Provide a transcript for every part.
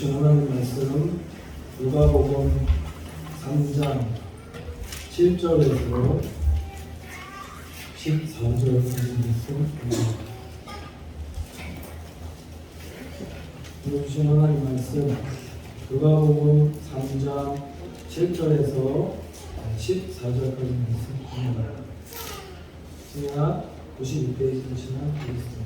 주신 하나님 말씀 누가복음 3장 7절에서 14절까지 말씀 주신 하나님 말씀 누가복음 3장 7절에서 14절까지 말씀입니다. 시작 92페이지 보시면 되겠습니다.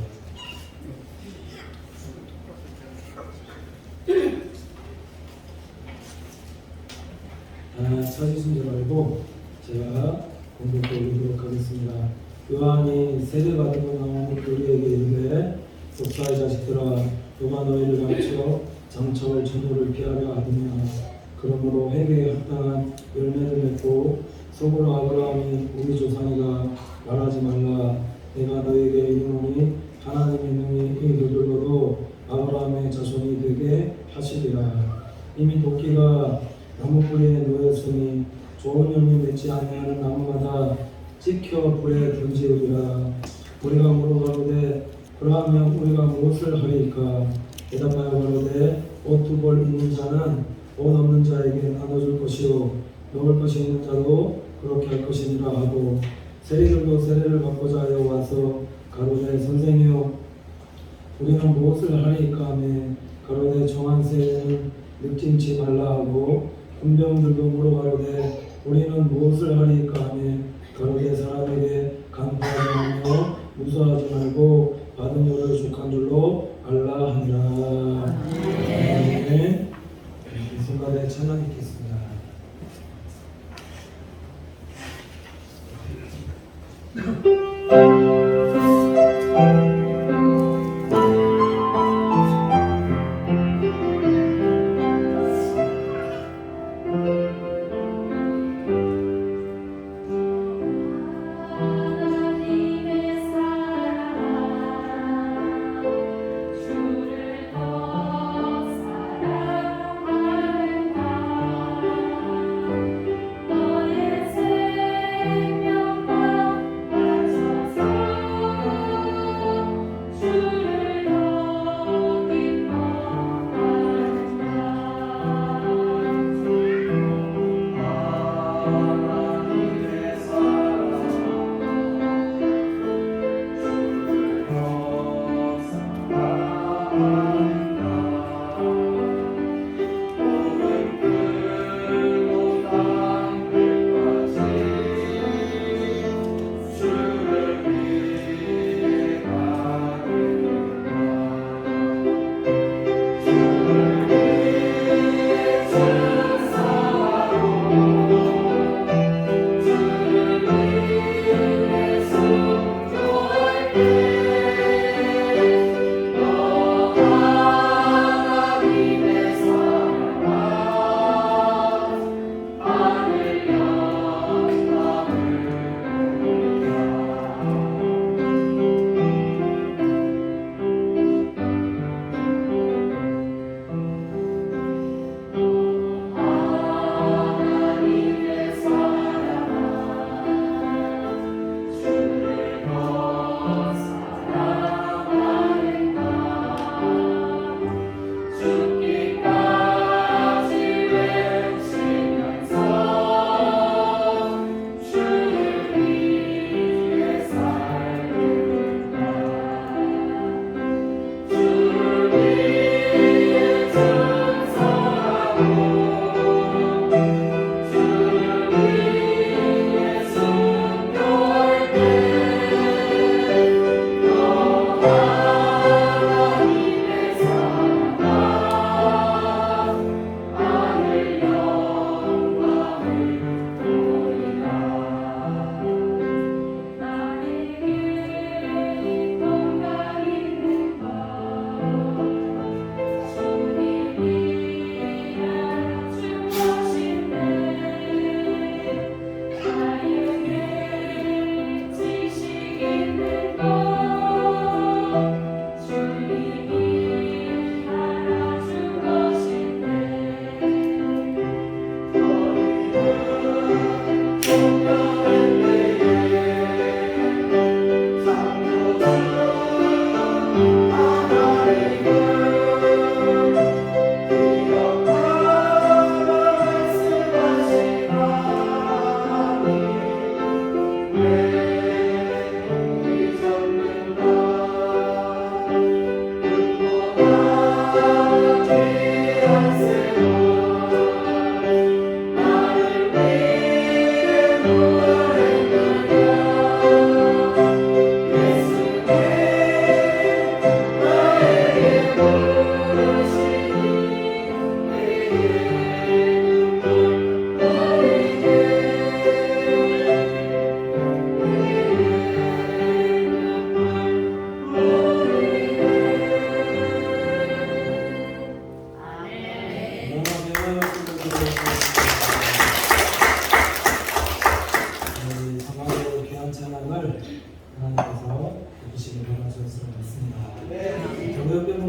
찾으신 줄 알고 제가 공독해 보도록 하겠습니다. 요한이 세례받은 나온 우리에게 이르되 독사의 자식들아 누가 너희를 가르쳐 장차올 진노를 피하려 하느냐. 그러므로 회개에 합당한 열매를 맺고 속으로 아브라함이 우리 조상이가 말하지 말라. 내가 너희에게 이르노니 하나님의 능히 이 너들로도 아브라함의 자손이 되게 하시리라. 이미 도끼가 나무 뿌리에 놓였으니 좋은 열매 맺지 아니하는 나무마다 찍혀 불에 던지우리라. 우리가 물어가로되 그러하면 우리가 무엇을 하리이까? 대답하여 가로되 옷 두 벌 있는 자는 옷 없는 자에게 나눠줄 것이요 먹을 것이 있는 자도 그렇게 할 것이니라 하고 세리들도 세례를 받고자 하여 와서 가로되 선생이여 우리는 무엇을 하리이까 하매 가로되 정한 세례는 느낌치 말라 하고 군병들도 물어가로되 우리는 무엇을 하리이까 하매 가로되 사람에게 간구하지 말며 무수하지 말고 받은 여를 족한 줄로 알라 하니라. 네. 이 순간에 찬양 있겠습니다.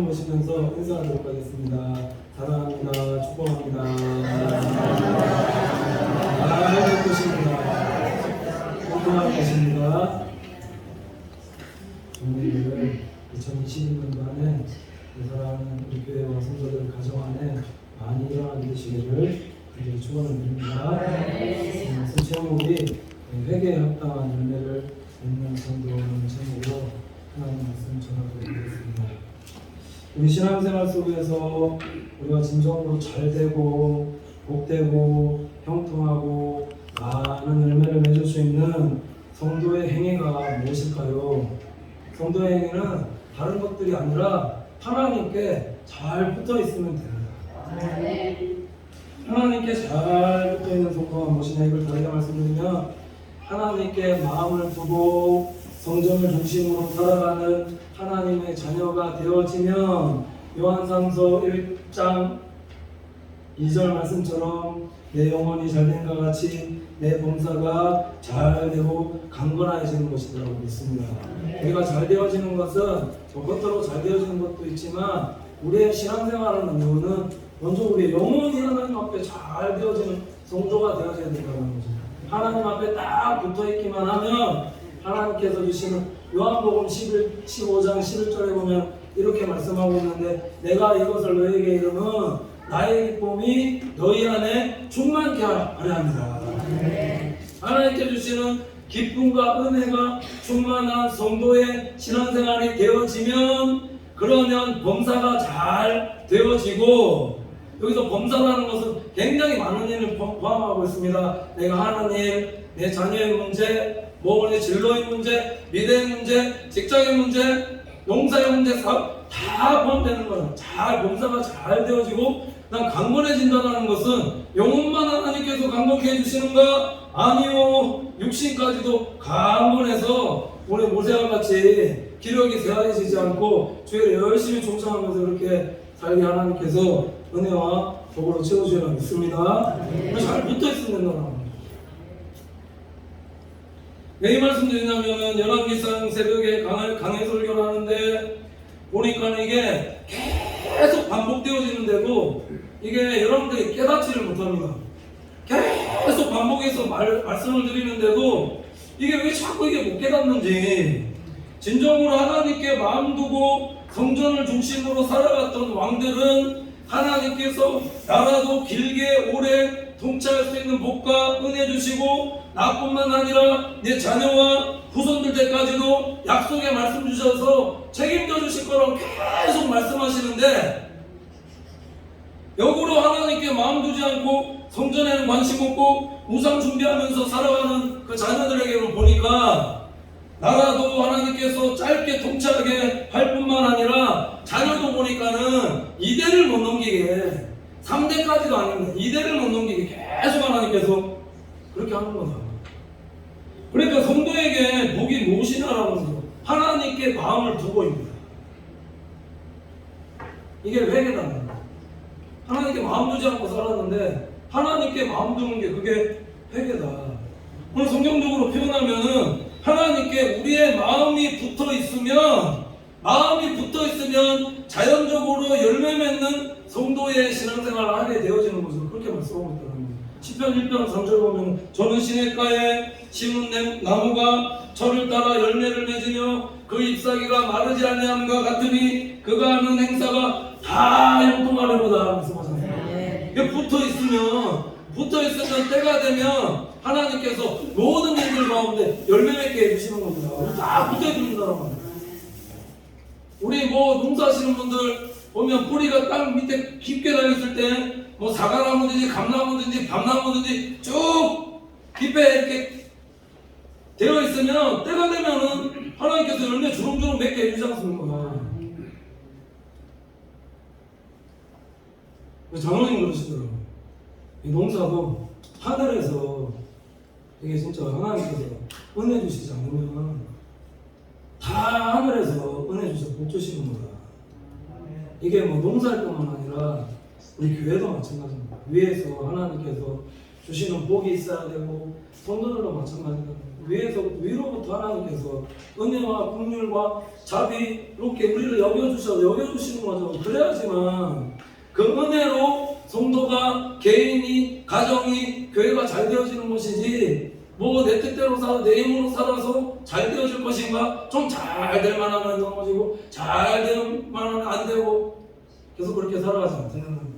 모시면서 인사하도록 하겠습니다. 사랑합니다. 축복합니다. 아멘 것입니다. 건강할 것입니다. 오늘 2022년도 안에 사랑하는 우리 교회와 성도들 가정 안에 많이 일어나게 되시기를 축원을 드립니다. 말씀 제목이 회개에 합당한 열매를 맺는 성도라는 제목으로 하나님 말씀 전하도록 하겠습니다. 우리 신앙생활 속에서 우리가 진정으로 잘되고 복되고 형통하고 많은 열매를 맺을 수 있는 성도의 행위가 무엇일까요? 성도의 행위는 다른 것들이 아니라 하나님께 잘 붙어 있으면 됩니다. 하나님께 잘 붙어 있는 성도가 무엇이냐, 이걸 다르게 말씀드리면 하나님께 마음을 두고 성전을 중심으로 살아가는 하나님의 자녀가 되어지면 요한삼서 1장 2절 말씀처럼 내 영혼이 잘된과 같이 내 범사가 잘되고 강건해지는 것이라고 믿습니다. 우리가 잘 되어지는 것은 겉으로 잘 되어지는 것도 있지만 우리의 신앙생활하는 이유는 먼저 우리의 영혼이 하나님 앞에 잘 되어지는 성도가 되어져야 된다는 거죠. 하나님 앞에 딱 붙어있기만 하면 하나님께서 주시는 요한복음 15장 11절에 보면 이렇게 말씀하고 있는데, 내가 이것을 너희에게 이르면 나의 기쁨이 너희 안에 충만케 하려 합니다. 하나님께 주시는 기쁨과 은혜가 충만한 성도의 신앙생활이 되어지면, 그러면 범사가 잘 되어지고, 여기서 범사라는 것은 굉장히 많은 일을 포함하고 있습니다. 내가 하는 일, 내 자녀의 문제, 내 진로의 문제, 미래의 문제, 직장의 문제, 농사의 문제 다 포함되는 거예요. 범사가 잘 되어지고 난 강건해진다는 것은 영혼만 하나님께서 강건케 해주시는가? 아니요. 육신까지도 강건해서 우리 모세와 같이 기력이 쇠하해지지 않고 주에 열심히 종착하면서 이렇게 살게 하나님께서 은혜와 복으로 채워주시라 믿습니다. 우리 잘 붙어있으면 된다는 왜 이 말씀 드리냐면은 열왕기상 새벽에 강해 설교를 하는데 보니까 이게 계속 반복되어지는데도 이게 여러분들이 깨닫지를 못합니다. 계속 반복해서 말씀을 드리는데도 이게 왜 자꾸 이게 못 깨닫는지, 진정으로 하나님께 마음 두고 성전을 중심으로 살아갔던 왕들은 하나님께서 나라도 길게 오래 통치할 수 있는 복과 은혜 주시고, 나뿐만 아니라 내 자녀와 후손들 때까지도 약속의 말씀 주셔서 책임져 주실 거라고 계속 말씀하시는데, 역으로 하나님께 마음 두지 않고 성전에는 관심 없고 우상 준비하면서 살아가는 그 자녀들에게 보니까 나라도 하나님께서 짧게 통치하게 할 뿐만 아니라 자녀도 보니까는 2대를 못 넘기게, 3대까지도 아닙니다. 2대를 못 넘기게 계속 하나님께서 그렇게 하는 거다. 그러니까 성도에게 복이 무엇이냐라고 하면서 하나님께 마음을 두고입니다. 이게 회개다. 하나님께 마음 두지 않고 살았는데 하나님께 마음 두는 게 그게 회개다. 오늘 성경적으로 표현하면은 하나님께 우리의 마음이 붙어 있으면 자연적으로 열매 맺는 성도의 신앙생활을 하게 되어지는 것을 그렇게 말씀하고 있다는 거예요. 시편 1편 3절 보면 저는 시냇가에 심은 나무가 철을 따라 열매를 맺으며 그 잎사귀가 마르지 아니함과 같으니 그가 하는 행사가 다 형통하려로다 말씀하셨어요. 이게 붙어있으면 때가 되면 하나님께서 모든 일들 가운데 열매 맺게 해주시는 겁니다. 다 붙어있는다는 말이에요. 우리 농사하시는 분들 보면 뿌리가 땅 밑에 깊게 달렸을 때 뭐 사과나무든지 감나무든지 밤나무든지 쭉 깊게 이렇게 되어 있으면 때가 되면은 하나님께서 열매 주렁주렁 맺게 해주지 않습니까? 장로님 그러시더라고요. 이 농사도 하늘에서 이게 진짜 하나님께서 은혜 주시지 않으면 다 하늘에서 은혜 주셔서 복 주시는 거다. 이게 뭐 농사일 뿐만 아니라 우리 교회도 마찬가지입니다. 위에서 하나님께서 주시는 복이 있어야 되고 성도들도 마찬가지입니다. 위로부터 하나님께서 은혜와 긍휼과 자비롭게 우리를 여겨주시는 거죠. 그래야지만 그 은혜로 성도가, 개인이, 가정이, 교회가 잘 되어지는 것이지 뭐 내 뜻대로 살아, 내 힘으로 살아서 잘 되어질 것인가? 좀 잘 될 만하면 넘어지고 잘 될 만하면 안 되고 계속 그렇게 살아가지 않다는 거죠.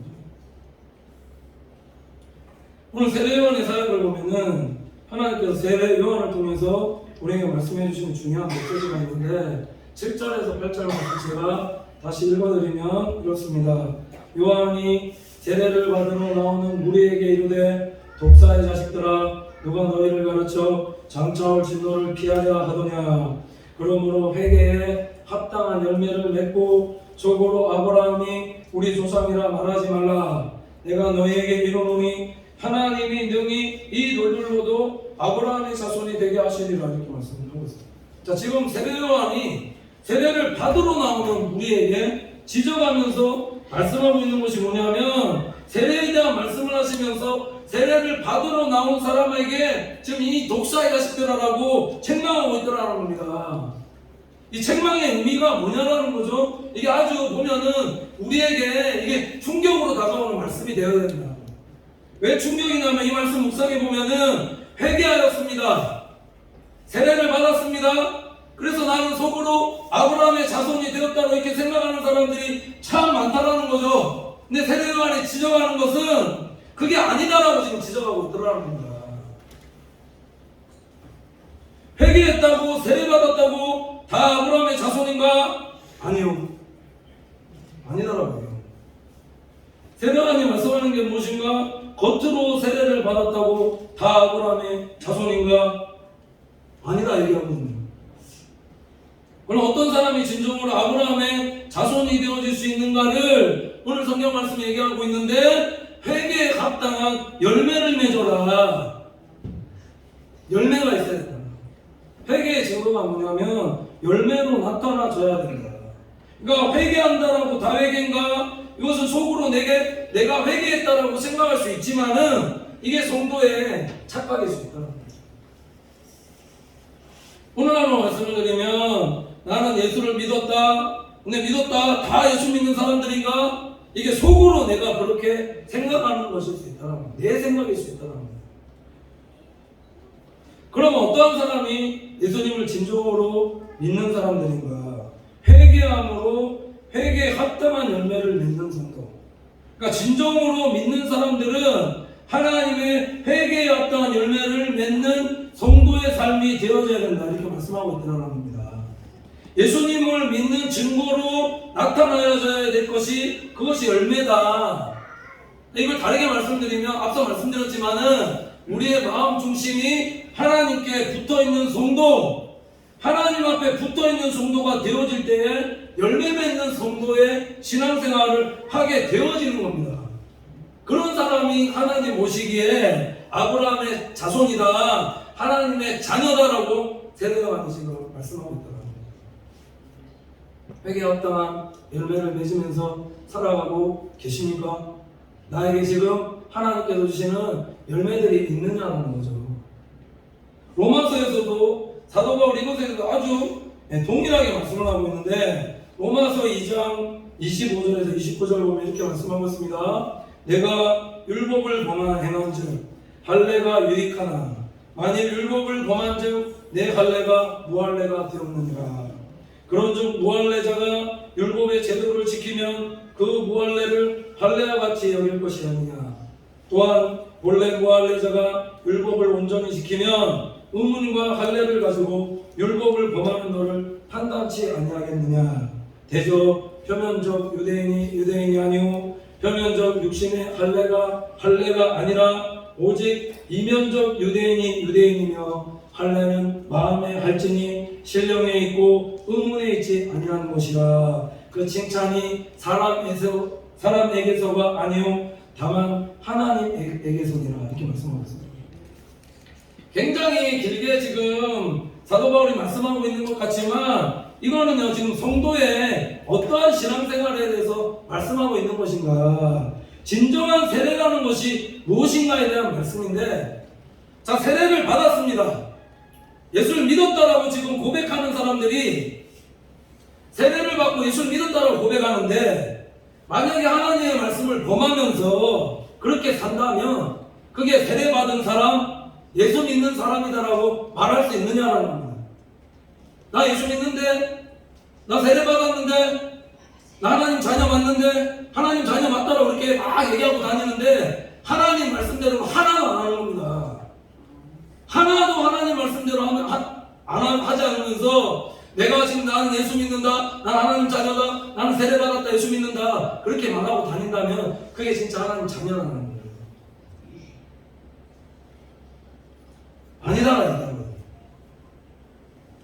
오늘 세례요한의 사역을 보면은 하나님께서 세례요한을 통해서 우리에게 말씀해 주시는 중요한 메시지가 있는데 7절에서 8절 말씀 제가 다시 읽어드리면 이렇습니다. 요한이 세례를 받으러 나오는 무리에게 이르되 독사의 자식들아 누가 너희를 가르쳐 장차올 진노를 피하려 하더냐. 그러므로 회개에 합당한 열매를 맺고 적으로 아브라함이 우리 조상이라 말하지 말라. 내가 너희에게 이르노니 하나님이 능히 이 돌들로도 아브라함의 자손이 되게 하시리라. 이렇게 말씀하고 있습니다. 자, 지금 세례요한이 세례를 받으러 나오는 무리에게 지적하면서 말씀하고 있는 것이 뭐냐면 세례에 대한 말씀을 하시면서 세례를 받으러 나온 사람에게 지금 이 독사의 자식들아라고 책망하고 있더라는 겁니다. 이 책망의 의미가 뭐냐라는 거죠. 이게 아주 보면은 우리에게 이게 충격으로 다가오는 말씀이 되어야 됩니다. 왜 충격이냐면 이 말씀 묵상해 보면은 회개하였습니다. 세례를 받았습니다. 그래서 나는 속으로 아브라함의 자손이 되었다고 이렇게 생각하는 사람들이 참 많다라는 거죠. 근데 세례요한이 지적하는 것은 그게 아니다라고 지금 지적하고 있더라는 겁니다. 회개했다고 세례받았다고 다 아브라함의 자손인가? 아니요. 아니더라고요. 세례요한이 말씀하는 게 무엇인가? 겉으로 세례를 받았다고 다 아브라함의 자손인가? 아니다 얘기하거든요. 그럼 어떤 사람이 진정으로 아브라함의 자손이 되어질 수 있는가를 오늘 성경 말씀이 얘기하고 있는데 회개에 합당한 열매를 맺어라. 열매가 있어야 된다. 회개의 증거가 뭐냐면 열매로 나타나줘야 된다. 그러니까 회개한다라고 다 회개인가? 이것은 속으로 내가 회개했다라고 생각할 수 있지만은 이게 성도의 착각일 수 있다. 오늘 하루 말씀을 드리면 나는 예수를 믿었다. 근데 믿었다. 다 예수 믿는 사람들인가? 이게 속으로 내가 그렇게 생각하는 것일 수 있다는 거예요. 내 생각일 수 있다는 거예요. 그러면 어떠한 사람이 예수님을 진정으로 믿는 사람들인가? 회개함으로 회개에 합당한 열매를 맺는 성도. 그러니까 진정으로 믿는 사람들은 하나님의 회개에 합당한 열매를 맺는 성도의 삶이 되어져야 된다. 이렇게 말씀하고 있다는 겁니다. 예수님을 믿는 증거로 나타나야 될 것이 그것이 열매다. 이걸 다르게 말씀드리면 앞서 말씀드렸지만은 우리의 마음 중심이 하나님께 붙어있는 성도, 하나님 앞에 붙어있는 성도가 되어질 때에 열매 맺는 성도의 신앙생활을 하게 되어지는 겁니다. 그런 사람이 하나님 오시기에 아브라함의 자손이다, 하나님의 자녀다라고 세례요한이 지금 말씀하고 있다. 회개에 합당한 열매를 맺으면서 살아가고 계십니까? 나에게 지금 하나님께서 주시는 열매들이 있느냐는 거죠. 로마서에서도 사도 바울이 이것에서도 아주 동일하게 말씀을 하고 있는데 로마서 2장 25절에서 29절 보면 이렇게 말씀하고 있습니다. 내가 율법을 행한즉 할례가 유익하나 만일 율법을 범한즉 내 할례가 무할례가 되었느니라. 그런즉 무할례자가 율법의 제도를 지키면 그 무할례를 할례와 같이 여길 것이 아니냐. 또한 본래 무할례자가 율법을 온전히 지키면 의문과 할례를 가지고 율법을 범하는 너를 판단치 아니하겠느냐. 대저 표면적 유대인이 유대인이 아니오 표면적 육신의 할례가 아니라 오직 이면적 유대인이 유대인이며 할례는 마음에 할지니 신령에 있고 의문에 있지 아니하는 것이라. 그 칭찬이 사람에게서가 아니오 다만 하나님에게서니라. 이렇게 말씀하고 있습니다. 굉장히 길게 지금 사도 바울이 말씀하고 있는 것 같지만 이거는요 지금 성도의 어떠한 신앙생활에 대해서 말씀하고 있는 것인가, 진정한 세례라는 것이 무엇인가에 대한 말씀인데, 자, 세례를 받았습니다. 예수를 믿었다라고 지금 고백하는 사람들이 세례를 받고 예수를 믿었다라고 고백하는데, 만약에 하나님의 말씀을 범하면서 그렇게 산다면 그게 세례받은 사람, 예수 믿는 사람이다라고 말할 수 있느냐라는 겁니다. 나 예수 믿는데, 나 세례 받았는데, 나 하나님 자녀 맞는데, 하나님 자녀 맞다라고 그렇게 막 얘기하고 다니는데 하나님 말씀대로 하나도 안 하는 겁니다. 하나도 하나님 말씀대로 하지 않으면서 내가 지금 나는 예수 믿는다, 난 하나님 자녀다, 나는 세례 받았다, 예수 믿는다 그렇게 말하고 다닌다면 그게 진짜 하나님 자녀라는 거예요. 아니다라는 거예요.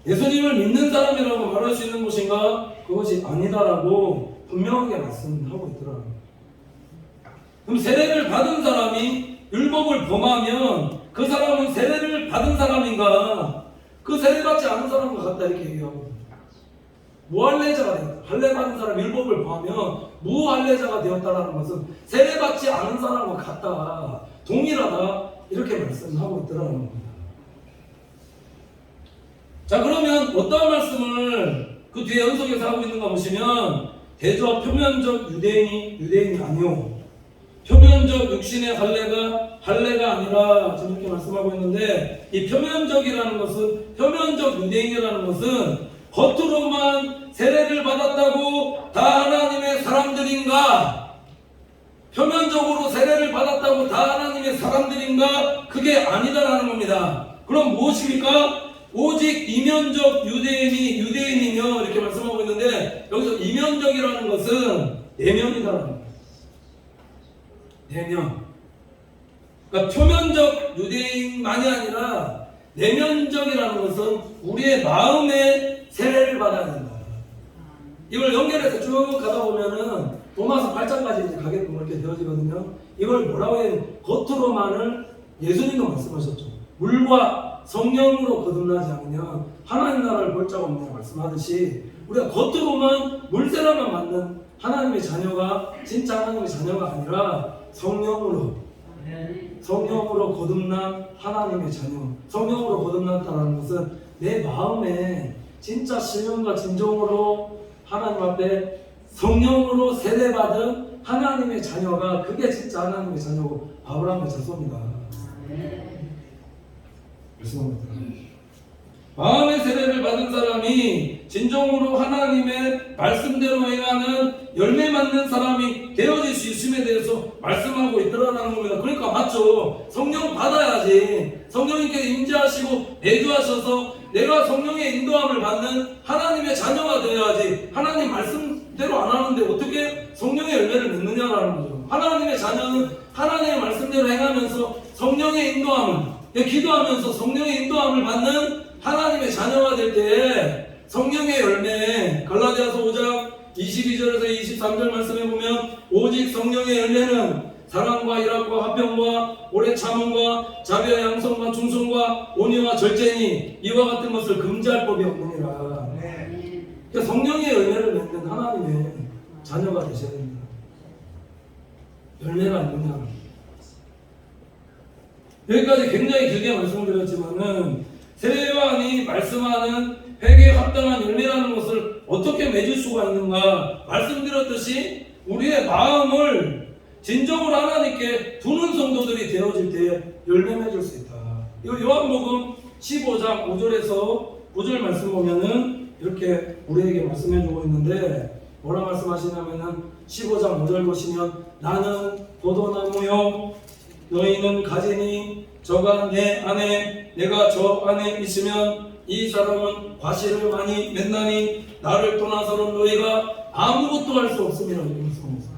예수님을 믿는 사람이라고 말할 수 있는 것인가? 그것이 아니다라고 분명하게 말씀하고 있더라고요. 그럼 세례를 받은 사람이 율법을 범하면 그 사람은 세례를 받은 사람인가? 그 세례 받지 않은 사람과 같다 이렇게 얘기하고, 무할례자가 되었다. 할례 받은 사람 율법을 범하면 무할례자가 되었다라는 것은 세례 받지 않은 사람과 같다, 동일하다 이렇게 말씀하고 있더라는 겁니다. 자, 그러면 어떤 말씀을 그 뒤에 연속해서 하고 있는가 보시면, 대저 표면적 유대인이 아니오 표면적 육신의 할례가 아니라 지금 이렇게 말씀하고 있는데, 이 표면적이라는 것은, 표면적 유대인이라는 것은 겉으로만 세례를 받았다고 다 하나님의 사람들인가, 표면적으로 세례를 받았다고 다 하나님의 사람들인가, 그게 아니다라는 겁니다. 그럼 무엇입니까? 오직 이면적 유대인이 유대인이며 이렇게 말씀하고 있는데, 여기서 이면적이라는 것은 내면이다라는 거예요. 내면. 그러니까 표면적 유대인만이 아니라 내면적이라는 것은 우리의 마음에 세례를 받아야 된다. 이걸 연결해서 쭉 가다 보면은 로마서 8장까지 이제 가게 되면 이렇게 되어지거든요. 이걸 뭐라고 해요? 겉으로만을, 예수님도 말씀하셨죠. 물과 성령으로 거듭나지 않으면 하나님 나라를 볼 자가 없느냐 말씀하듯이, 우리가 겉으로만 물세례만 받는 하나님의 자녀가 진짜 하나님의 자녀가 아니라 성령으로 거듭난 하나님의 자녀, 성령으로 거듭났다는 것은 내 마음에 진짜 신령과 진정으로 하나님 앞에 성령으로 세례받은 하나님의 자녀가, 그게 진짜 하나님의 자녀고 아브라함의 자손이다. 마음의 세례를 받은 사람이 진정으로 하나님의 말씀대로 행하는 열매 맺는 사람이 되어질 수 있음에 대해서 말씀하고 있더라는 겁니다. 그러니까 맞죠. 성령 받아야지. 성령님께서 임재하시고 내주하셔서 내가 성령의 인도함을 받는 하나님의 자녀가 되어야지. 하나님 말씀대로 안 하는데 어떻게 성령의 열매를 맺느냐라는 거죠. 하나님의 자녀는 하나님의 말씀대로 행하면서 성령의 인도함을, 기도하면서 성령의 인도함을 받는 하나님의 자녀가 될 때 성령의 열매, 갈라디아서 5장 22절에서 23절 말씀해 보면, 오직 성령의 열매는 사랑과 희락과 화평과 오래 참음과 자비와 양성과 충성과 온유와 절제니 이와 같은 것을 금지할 법이 없느니라. 그러니까 성령의 열매를 맺는 하나님의 자녀가 되셔야 됩니다. 열매가 있느냐. 여기까지 굉장히 길게 말씀드렸지만은, 세례요한이 말씀하는 회개에 합당한 열매라는 것을 어떻게 맺을 수가 있는가 말씀드렸듯이, 우리의 마음을 진정으로 하나님께 두는 성도들이 되어질 때 열매 맺을 수 있다. 이거 요한복음 15장 5절에서 9절 말씀 보면은 이렇게 우리에게 말씀해주고 있는데, 뭐라 말씀하시냐면은 15장 5절 보시면, 나는 포도나무요 너희는 가지니 저가 내 안에 내가 저 안에 있으면 이 사람은 과실을 많이 맺나니 나를 떠나서는 너희가 아무것도 할 수 없음이라 이렇게 말씀합니다.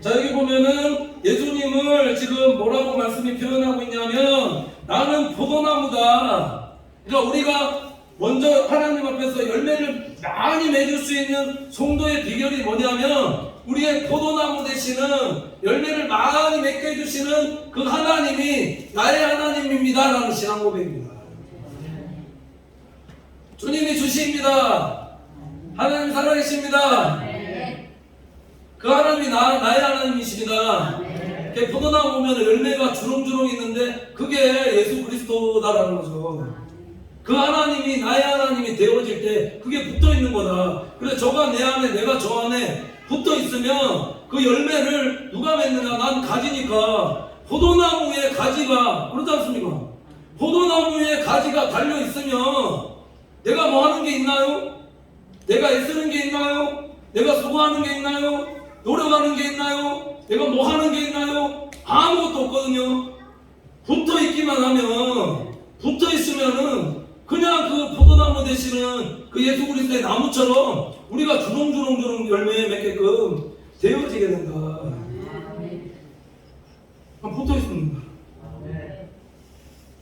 자, 여기 보면은 예수님을 지금 뭐라고 말씀이 표현하고 있냐면 나는 포도나무다. 그러니까 우리가 먼저 하나님 앞에서 열매를 많이 맺을 수 있는 성도의 비결이 뭐냐면 우리의 포도나무 되시는 열매를 많이 맺게 해주시는 그 하나님이 나의 하나님입니다 라는 신앙 고백입니다. 주님이 주십니다. 하나님 살아계십니다. 그 하나님이 나의 하나님이십니다. 포도나무 보면 열매가 주렁주렁 있는데 그게 예수 그리스도다라는 거죠. 그 하나님이 나의 하나님이 되어질 때 그게 붙어 있는 거다. 그래서 저가 내 안에 내가 저 안에 붙어 있으면 그 열매를 누가 맺느냐? 난 가지니까. 포도나무의 가지가 그렇지 않습니까? 포도나무의 가지가 달려 있으면 내가 뭐 하는 게 있나요? 내가 애쓰는 게 있나요? 내가 수고하는 게 있나요? 노력하는 게 있나요? 내가 뭐 하는 게 있나요? 아무것도 없거든요. 붙어 있기만 하면, 붙어 있으면은 그냥 그 포도나무 되시는 그 예수 그리스도의 나무처럼 우리가 주렁주렁 열매 맺게끔 되어지게 된다. 붙어 있습니다.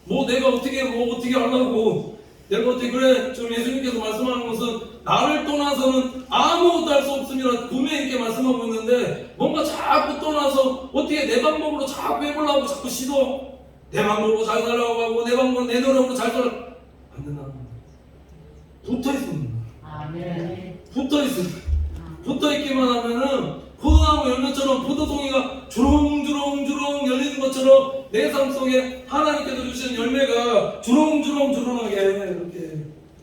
뭐 내가 어떻게 하려고, 내가 어떻게, 그래, 지금 예수님께서 말씀하는 것은 나를 떠나서는 아무것도 할 수 없음이라 분명히 이렇게 말씀하고 있는데 뭔가 자꾸 떠나서 어떻게 내 방법으로 자꾸 해보려고 자꾸 시도, 내 방법으로 잘 살려고 하고 내 방법으로 내 노력으로 잘 살려고 안 된다는 거예요. 붙어 있습니다. 붙어 있습니다. 붙어 있기만 하면은 포도나무 열매처럼 포도송이가 주렁주렁 열리는 것처럼 내 삶 속에 하나님께서 주시는 열매가 주렁주렁하게 이렇게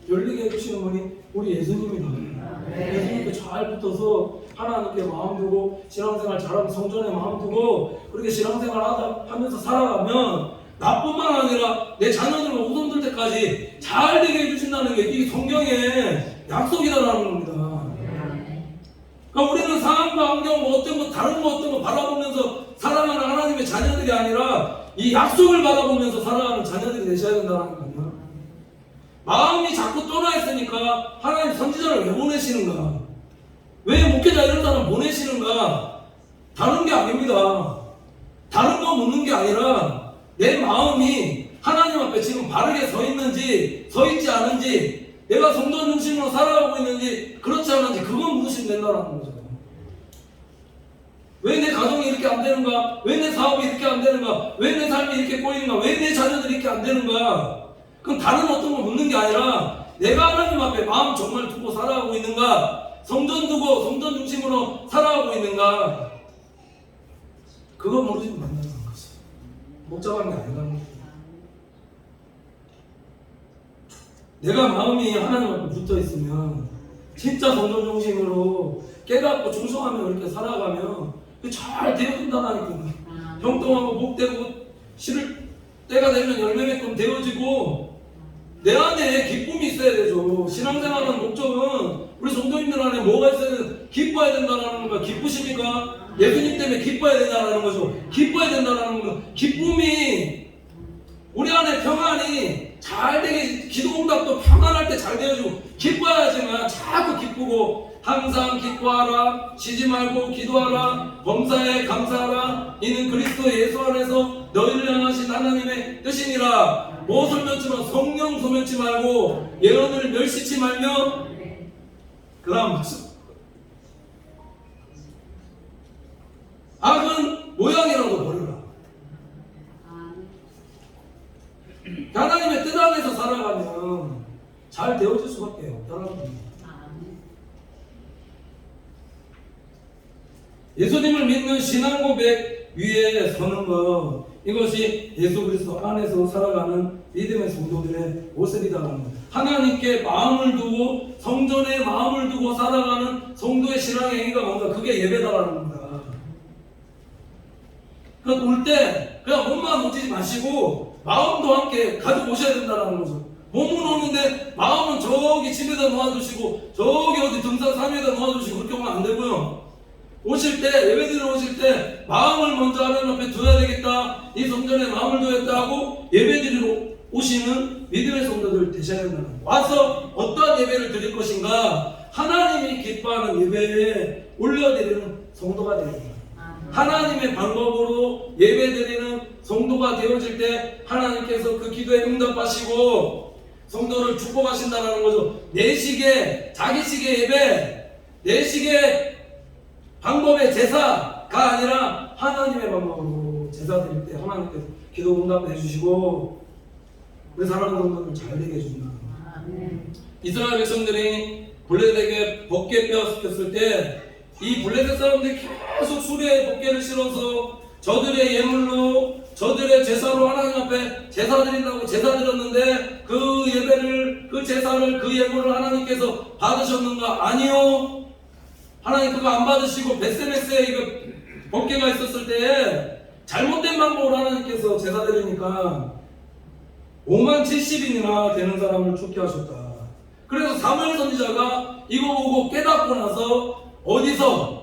열리게 해주시는 분이 우리 예수님이다. 예수님께 잘 붙어서 하나님께 마음 두고 신앙생활 잘하면 성전에 마음 두고 그렇게 신앙생활 하면서 살아가면 나뿐만 아니라 내 자녀들과 후손들 때까지 잘 되게 해주신다는 게 이 성경의 약속이다라는 겁니다. 그러니까 우리는 상황과 환경 뭐 어떤 거 다른 거 어떤 거 바라보면서 살아가는 하나님의 자녀들이 아니라 이 약속을 바라보면서 살아가는 자녀들이 되셔야 된다는 거예요. 마음이 자꾸 떠나 있으니까 하나님 선지자를 왜 보내시는가? 왜 목회자 이런 사람 보내시는가? 다른 게 아닙니다. 다른 거 묻는 게 아니라 내 마음이 하나님 앞에 지금 바르게 서 있는지 서 있지 않은지 내가 성전 중심으로 살아가고 있는지 그렇지 않은지 그건 묻으시면 된다는 거죠. 왜 내 가정이 이렇게 안 되는가? 왜 내 사업이 이렇게 안 되는가? 왜 내 삶이 이렇게 꼬이는가? 왜 내 자녀들이 이렇게 안 되는가? 그건 다른 어떤 걸 묻는 게 아니라 내가 하나님 앞에 마음 정말 두고 살아가고 있는가? 성전 두고 성전 중심으로 살아가고 있는가? 그거 모르시면 안 된다는 거죠. 복잡한 게 아니라는 거죠. 내가 마음이 하나님 앞에 붙어 있으면 진짜 성전 중심으로 깨닫고 충성하며 이렇게 살아가면 잘 되어진다니까. 형통하고 목되고 실을 때가 되면 열매 맺고 되어지고 내 안에 기쁨이 있어야 되죠. 신앙생활하는 목적은 우리 성도님들 안에 뭐가 있어야 되는, 기뻐야 된다는 거야. 기쁘십니까? 예수님 때문에 기뻐야 된다는 거죠. 기뻐야 된다는 거. 기쁨이 우리 안에 평안이 잘 되게, 기도 응답도 평안할 때 잘 되어지고 기뻐야지만 자꾸 기쁘고 항상 기뻐하라, 쉬지 말고 기도하라, 범사에 감사하라, 이는 그리스도 예수 안에서 너희를 향하신 하나님의 뜻이니라. 무엇을 멸치면 성령 소멸치 말고 예언을 멸시치 말며. 그 다음 말씀, 악은 모양이라도 버려라. 하나님의 뜻 안에서 살아가면 잘 되어질 수밖에 없다는 겁니다. 예수님을 믿는 신앙 고백 위에 서는 것, 이것이 예수 그리스도 안에서 살아가는 믿음의 성도들의 모습이다라는 것. 하나님께 마음을 두고 성전에 마음을 두고 살아가는 성도의 신앙의 행위가 뭔가, 그게 예배다라는 겁니다. 그러니까 올 때 그냥 몸만 오지 마시고 마음도 함께 가지고 오셔야 된다는 거죠. 몸은 오는데 마음은 저기 집에다 놓아두시고 저기 어디 등산 산에다 놓아두시고 그렇게 오면 안 되고요. 오실 때, 예배드리러 오실 때 마음을 먼저 하나님 앞에 둬야 되겠다, 이 성전에 마음을 둬야겠다 하고 예배드리러 오시는 믿음의 성도들 되셔야 된다는 거예요. 와서 어떠한 예배를 드릴 것인가? 하나님이 기뻐하는 예배에 올려드리는 성도가 되는 거예요. 하나님의 방법으로 예배드리는 성도가 되어질 때 하나님께서 그 기도에 응답하시고 성도를 축복하신다는 거죠. 내 식의 자기식의 예배, 내 식의 방법의 제사가 아니라 하나님의 방법으로 제사 드릴 때 하나님께서 기도 응답해 주시고 우리 사랑하는 성도들 잘 되게 해준다. 이스라엘 백성들이 블레셋에게 번개 빼앗겼을 때 이 블레셋 사람들이 계속 수레에 번개를 실어서 저들의 예물로 저들의 제사로 하나님 앞에 제사 드린다고 제사 드렸는데 그 예배를 그 제사를 그 예물을 하나님께서 받으셨는가? 아니요. 하나님 그거 안 받으시고 베세메스에 이거 번개가 있었을 때 잘못된 방법으로 하나님께서 제사 드리니까 5만 70인이나 되는 사람을 죽게 하셨다. 그래서 사무엘 선지자가 이거 보고 깨닫고 나서 어디서?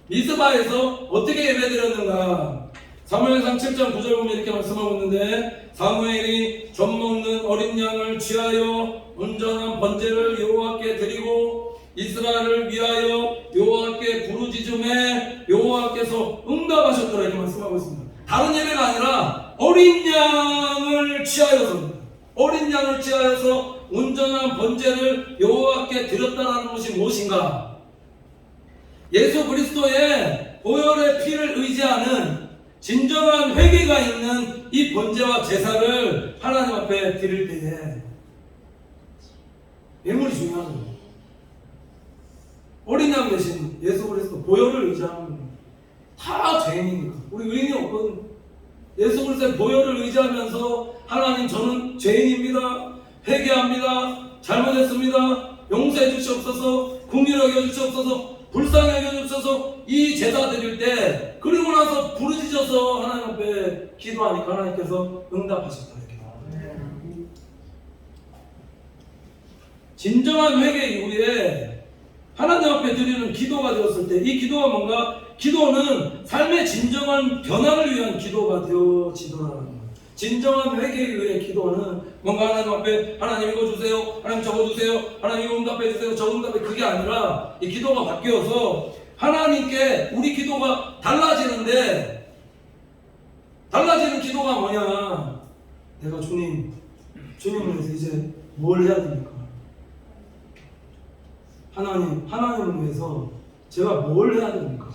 미스바에서 어떻게 예배드렸는가? 사무엘상 7장 9절 보면 이렇게 말씀하고 있는데 사무엘이 젖 먹는 어린 양을 취하여 온전한 번제를 여호와께 드리고 이스라엘을 위하여 여호와께 부르짖음에 여호와께서 응답하셨더라 이렇게 말씀하고 있습니다. 다른 예배가 아니라 어린 양을 취하여서 온전한 번제를 여호와께 드렸다는 것이 무엇인가? 예수 그리스도의 보혈의 피를 의지하는 진정한 회개가 있는 이 번제와 제사를 하나님 앞에 드릴 때에 예물이 중요하죠. 어린 양 대신 예수 그리스도 보혈을 의지하는 다 죄인이니까 우리 의인이 없거든. 예수 그리스도의 보혈을 의지하면서 하나님 저는 죄인입니다. 회개합니다. 잘못했습니다. 용서해 주시옵소서. 긍휼히 여겨 주시옵소서. 불쌍히 여겨 주셔서 이 제사 드릴 때 그리고 나서 부르짖어서 하나님 앞에 기도하니까 하나님께서 응답하셨다. 이렇게. 진정한 회개 이후에 하나님 앞에 드리는 기도가 되었을 때 이 기도가 뭔가? 기도는 삶의 진정한 변화를 위한 기도가 되어지더라는 거예요. 진정한 회개에 의해 기도는 뭔가 하나님 앞에 하나님 이거 주세요, 하나님 저거 주세요, 하나님 이거 응답해 주세요, 저 응답해 그게 아니라 이 기도가 바뀌어서 하나님께 우리 기도가 달라지는데 달라지는 기도가 뭐냐? 내가 주님을 위해서 이제 뭘 해야 됩니까? 하나님을 위해서 제가 뭘 해야 됩니까?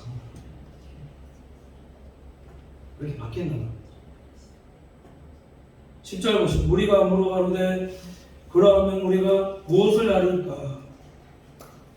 이렇게 바뀐다. 10절 보시면 우리가 물어가로되 그러면 우리가 무엇을 하리까?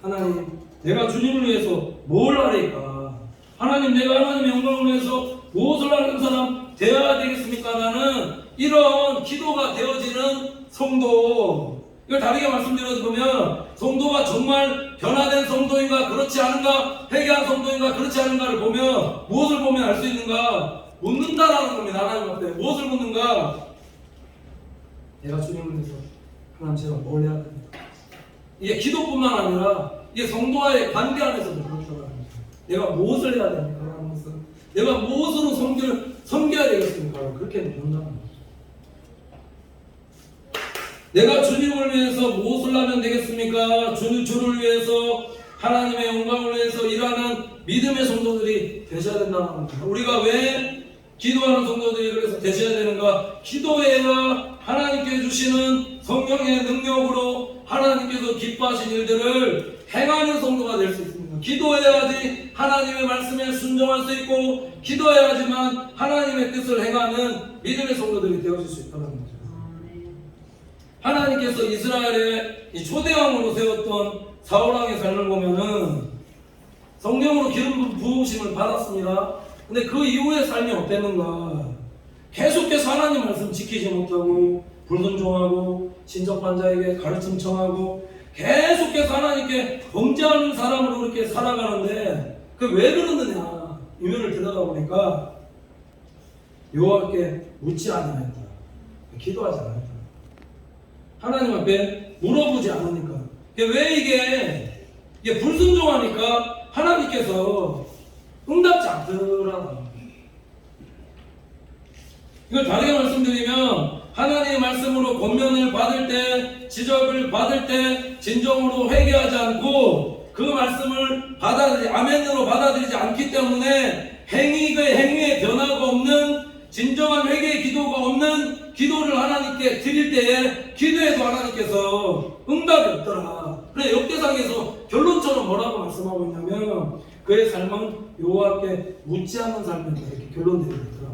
하나님 내가 주님을 위해서 뭘 하리까? 하나님 내가 하나님의 영광을 위해서 무엇을 하는 사람 되어야 되겠습니까? 나는 이런 기도가 되어지는 성도. 이걸 다르게 말씀드려서 보면 성도가 정말 변화된 성도인가 그렇지 않은가, 회개한 성도인가 그렇지 않은가를 보면 무엇을 보면 알 수 있는가? 묻는다라는 겁니다. 하나님 앞에 무엇을 묻는가? 내가 주님을 위해서 하나님 제가 뭘 해야 됩니까? 이게 기도뿐만 아니라 이게 성도와의 관계 안에서도 그렇다는 거죠. 내가 무엇을 해야 됩니까? 라는 것은 내가 무엇으로 섬겨야 되겠습니까? 그렇게 묻는다는 거죠. 내가 주님을 위해서 무엇을 하면 되겠습니까? 주를 위해서 하나님의 영광을 위해서 일하는 믿음의 성도들이 되셔야 된다는 겁니다. 우리가 왜 기도하는 성도들이 그래서 되셔야 되는가? 기도해야 하나님께 주시는 성령의 능력으로 하나님께서 기뻐하신 일들을 행하는 성도가 될 수 있습니다. 기도해야지 하나님의 말씀에 순종할 수 있고 기도해야지만 하나님의 뜻을 행하는 믿음의 성도들이 되어질 수 있다는 거죠. 하나님께서 이스라엘의 이 초대왕으로 세웠던 사울왕의 삶을 보면은 성령으로 기름 부으심을 받았습니다. 근데 그 이후의 삶이 어땠는가? 계속해서 하나님 말씀 지키지 못하고 불순종하고 신적반자에게 가르침 청하고 계속해서 하나님께 범죄하는 사람으로 그렇게 살아가는데 그 왜 그러느냐? 이면을 들어가 보니까 여호와께 묻지 아니하였다. 기도하지 않았다. 하나님 앞에 물어보지 않으니까. 왜 이게 불순종하니까 하나님께서 응답지 않더라고요. 이걸 다르게 말씀드리면 하나님의 말씀으로 권면을 받을 때, 지적을 받을 때 진정으로 회개하지 않고 그 말씀을 아멘으로 받아들이지 않기 때문에 행위의 변화가 없는, 진정한 회개의 기도가 없는 기도를 하나님께 드릴 때에 기도에도 하나님께서 응답이 없더라. 그래 역대상에서 결론처럼 뭐라고 말씀하고 있냐면 그의 삶은 여호와께 묻지 않는 삶이다 이렇게 결론되고 있더라.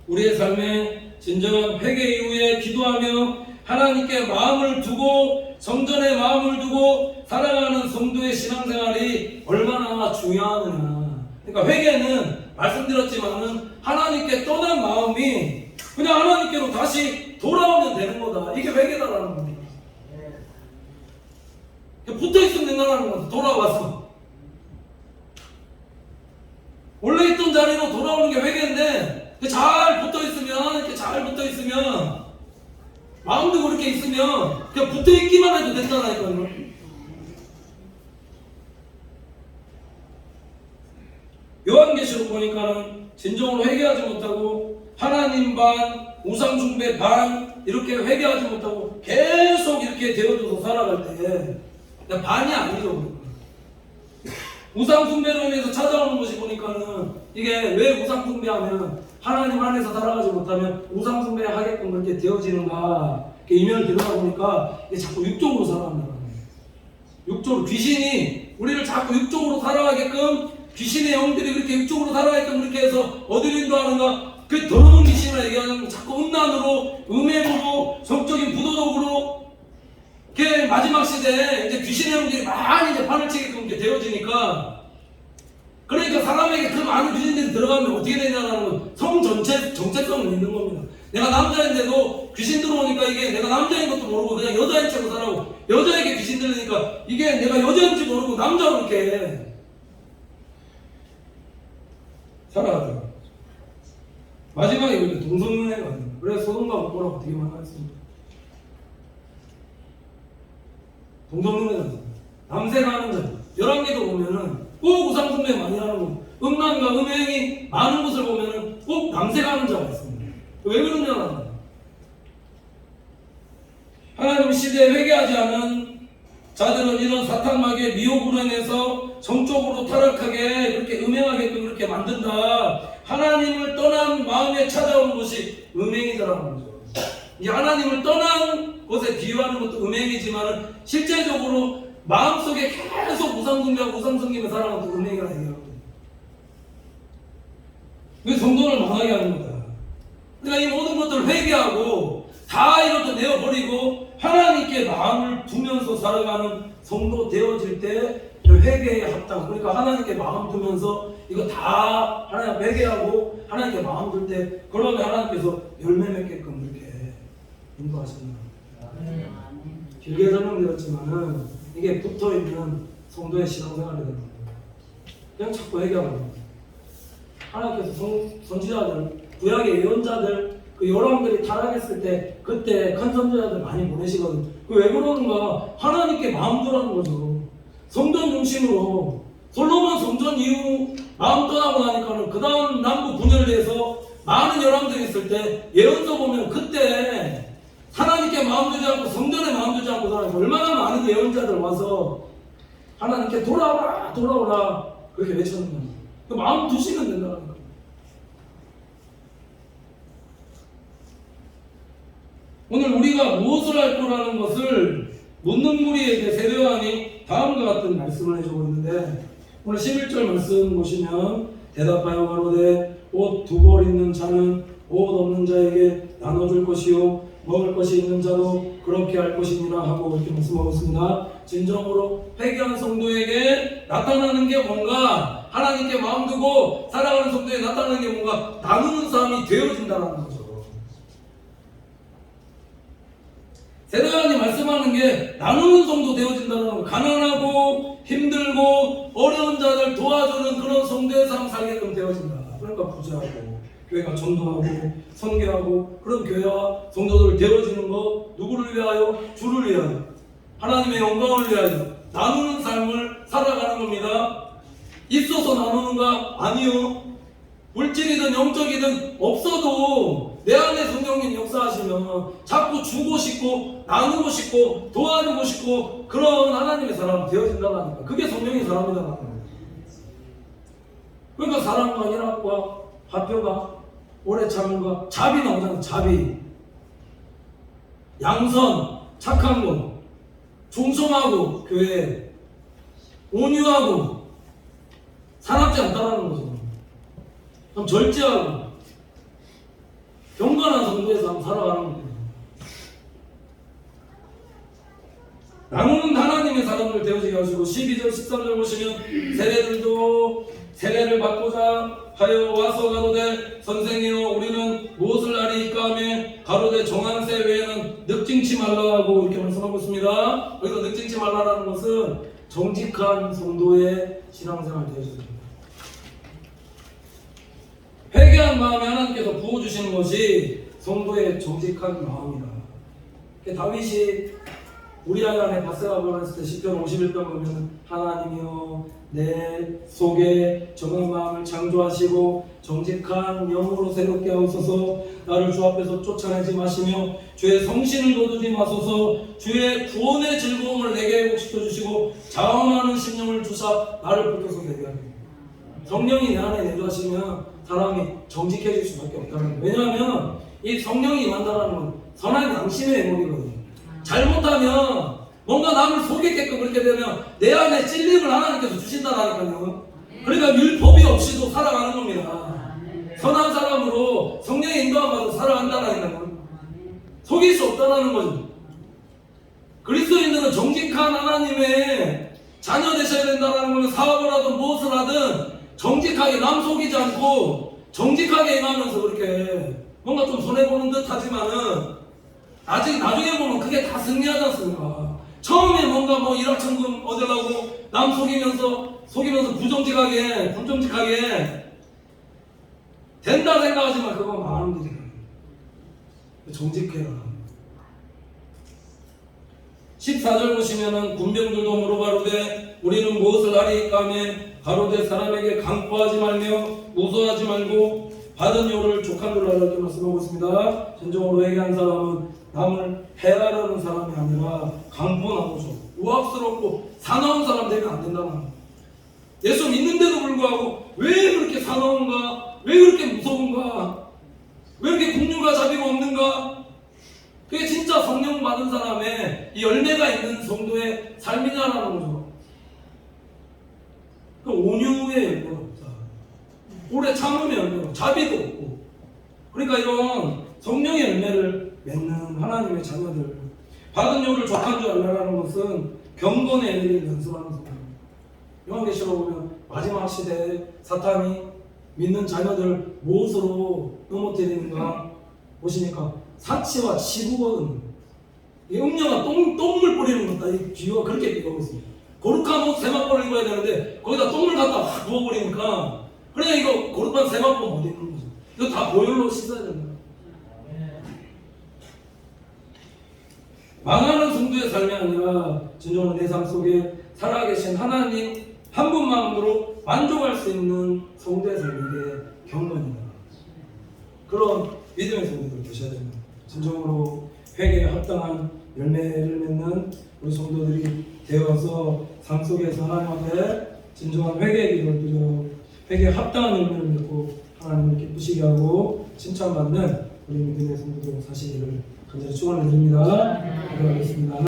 우리의 삶에 진정한 회개 이후에 기도하며 하나님께 마음을 두고 성전에 마음을 두고 살아가는 성도의 신앙생활이 얼마나 중요하느냐. 그러니까 회개는 말씀드렸지만은 하나님께 떠난 마음이 그냥 하나님께로 다시 돌아오면 되는 거다. 이게 회개다라는 겁니다. 붙어있으면 된다는 거다. 돌아와서 원래 있던 자리로 돌아오는 게 회개인데 잘 붙어있으면 이렇게 잘 붙어있으면 마음도 그렇게 있으면 그냥 붙어있기만 해도 된다니까요. 요한계시록 보니까는 진정으로 회개하지 못하고 하나님 반, 우상숭배 반 이렇게 회개하지 못하고 계속 이렇게 되어져서 살아갈 때 반이 아니죠. 우상숭배로 인해서 찾아오는 것이 보니까는 이게 왜 우상숭배하면 하나님 안에서 살아가지 못하면 우상숭배 하게끔 그렇게 되어지는가 이면을 들어가 보니까 이게 자꾸 육적으로 살아간다는 거예요. 육적으로 귀신이 우리를 자꾸 육적으로 살아가게끔 귀신의 영들이 그렇게 육적으로 살아가게끔 그렇게 해서 어디로 인도하는가? 그 더러운 귀신을 얘기하는 자꾸 음란으로, 음행으로, 성적인 부도덕으로 이렇게 마지막 시대에 이제 귀신의 영들이 많이 이제 판을 치게끔 이렇게 되어지니까 그러니까 사람에게 그 많은 귀신들이 들어가면 어떻게 되냐는 건 성 전체 정체성은 있는 겁니다. 내가 남자인데도 귀신 들어오니까 이게 내가 남자인 것도 모르고 그냥 여자인 채로 살아고 여자에게 귀신 들으니까 이게 내가 여자인지 모르고 남자로 이렇게 살아가요. 마지막에 이렇게 동성연애가 아니에요. 그래서 소돔과 고모라가 되게 많았습니다. 동성연애가 남새가 하는 자 11개도 보면은 꼭 우상숭배 많이 하는 거 음란과 음행이 많은 곳을 보면은 꼭 남새가 하는 자가 있습니다. 왜 그러냐면 하나님 시대에 회개하지 않은 자들은 이런 사탄마귀의 미혹으로 인해서 정적으로 타락하게 그렇게 음행하게끔 그렇게 만든다. 하나님을 떠난 마음에 찾아오는 것이 음행이다라는 거죠. 이 하나님을 떠난 것에 비유하는 것도 음행이지만 실제적으로 마음속에 계속 우상숭배하고 우상숭배며 살아가는 것도 음행이라는 얘기하거든요. 왜 성도를 망하게 하는 거다. 그러니까 이 모든 것들을 회개하고 다 이것도 내어버리고 하나님께 마음을 두면서 살아가는 성도 되어질 때 회개에 합당. 그러니까 하나님께 마음 두면서 이거 다 하나님 회개하고 하나님께 마음 둘 때 그러면 하나님께서 열매 맺게끔 이렇게 인도하신다. 길게 설명드렸지만은 이게 붙어있는 성도의 신앙생활이 되는 거예요. 그냥 자꾸 회개하는 거예요. 하나님께서 선지자들, 구약의 예언자들, 그 여러분들이 타락했을 때 그때 큰 선지자들 많이 보내시거든요. 왜 그러는가? 하나님께 마음 두라는 거죠. 성전 중심으로 솔로몬 성전 이후 마음 떠나고 나니까는 그 다음 남북 분열돼서 많은 여러분들이 있을 때 예언서 보면 그때 하나님께 마음 두지 않고 성전에 마음 두지 않고 살아서 얼마나 많은 예언자들 와서 하나님께 돌아오라 돌아오라 그렇게 외쳤는 거예요. 그 마음 두시면 된다는 거예요. 오늘 우리가 무엇을 할 거라는 것을 묻는 무리에게 세례 요한이 다음과 같은 말씀을 해주고 있는데 오늘 11절 말씀 보시면 대답하여 가로되 옷 두 벌 있는 자는 옷 없는 자에게 나눠줄 것이요 먹을 것이 있는 자도 그렇게 할 것이니라 하고 이렇게 말씀하고 있습니다. 진정으로 회개한 성도에게 나타나는 게 뭔가 하나님께 마음 두고 살아가는 성도에 나타나는 게 뭔가 나누는 삶이 되어진다는 거죠. 세례 요한이 말씀하는 게 나누는 성도 되어진다는 거. 가난하고 힘들고 어려운 자들 도와주는 그런 성도의 삶 살게끔 되어진다. 그러니까 부자하고 교회가 전도하고 선교하고 그런 교회와 성도들 되어지는 거 누구를 위하여? 주를 위하여 하나님의 영광을 위하여 나누는 삶을 살아가는 겁니다. 있어서 나누는가? 아니요. 물질이든 영적이든 없어도 내 안에 성령님 역사하시면 자꾸 주고 싶고 나누고 싶고 도와주고 싶고 그런 하나님의 사람 되어진다니까. 그게 성령의 사람이다. 그러니까 사랑과 희락과 화평과 오래 참음과 자비 나오잖아. 자비, 양선, 착한 거, 충성하고 교회, 온유하고 사납지 않다라는 거죠. 그럼 절제하고 경건한 성도에서 한번 살아가는 겁니다. 나누는 하나님의 사람들 되어지게 하시고 12절 13절 보시면 세례들도 세례를 받고자 하여 와서 가로되 선생이여 우리는 무엇을 하리이까 하며 가로되 정한세 외에는 늑증치 말라 하고 이렇게 말씀하고 있습니다. 여기서 늑증치 말라라는 것은 정직한 성도의 신앙생활 되어집니다. 회개한 마음에 하나님께서 부어주시는 것이 성도의 정직한 마음이다. 다윗이 우리아 안에 바세바를 했을 때 시편 51편 보면 하나님이여 내 속에 정한 마음을 창조하시고 정직한 영으로 새롭게 하옵소서. 나를 주 앞에서 쫓아내지 마시며 주의 성신을 거두지 마소서. 주의 구원의 즐거움을 내게 회복시켜 주시고 자원하는 심령을 주사 나를 불켜서 내게 하리라. 성령이 내 안에 내주하시면 사람이 정직해질 수밖에 없다는 거예요. 왜냐하면 이 성령이 임한다는 건 선한 양심의 애목이거든요. 잘못하면 뭔가 남을 속이게끔 그렇게 되면 내 안에 찔림을 하나님께서 주신다니까요. 그러니까 율법이 없이도 살아가는 겁니다. 선한 사람으로 성령의 인도함 받아 살아간다니까요. 속일 수 없다는 거죠. 그리스도인들은 정직한 하나님의 자녀 되셔야 된다는 거는 사업을 하든 무엇을 하든 정직하게 남 속이지 않고 정직하게 임하면서 그렇게 뭔가 좀 손해보는 듯 하지만은 아직 나중에 보면 그게 다 승리하지 않습니까? 처음에 뭔가 뭐 일확천금 얻으려고 남 속이면서 불정직하게 된다 생각하지만 그거 망하는 거지. 정직해라. 14절 보시면은 군병들도 물어가로되 우리는 무엇을 하리이까 하며 가로되 사람에게 강포하지 말며 무소하지 말고 받은 요를 족한 걸로 이렇게 말씀하고 있습니다. 진정으로 회개한 사람은 남을 해하려는 사람이 아니라 강포나무죠. 우악스럽고 사나운 사람 되면 안 된다는 거예요. 예수 믿는데도 불구하고 왜 그렇게 사나운가? 왜 그렇게 무서운가? 왜 이렇게 국류가 자비가 없는가? 그게 진짜 성령 받은 사람의 이 열매가 있는 성도의 삶이냐라는 거죠. 그 온유의 열매가 없다. 오래 참음의 열매가 자비도 없고. 그러니까 이런 성령의 열매를 맺는 하나님의 자녀들, 받은 요를 족한 줄 알라라는 것은 경건의 열매를 연습하는 거예요. 요한계시록 보면 마지막 시대에 사탄이 믿는 자녀들 무엇으로 넘어뜨리는가 보시니까 사치와 치부거든요. 이 음녀가 똥물 뿌리는 것다. 이 비유가 그렇게 비유하고 있습니다. 거룩한 옷 세마포를 입어야 되는데 거기다 똥물 갖다 확 부어버리니까 그냥 이거 거룩한 세마포 어디 있는 거죠. 이거 다 보혈로 씻어야 됩니다. 망하는 성도의 삶이 아니라 진정으로 내 삶 속에 살아계신 하나님 한 분만으로 만족할 수 있는 성도의 삶이 이게 경건이다. 그런 믿음의 성도들 되셔야 됩니다. 진정으로 회개에 합당한 열매를 맺는 우리 성도들이 되어서 삶 속에서 하나님 앞에 진정한 회개의 기도를 드려 회개에 합당한 열매를 맺고 하나님을 기쁘시게 하고 칭찬받는 우리 믿음의 성도들 사시기를 간절히 축원을 드립니다. 기도하겠습니다.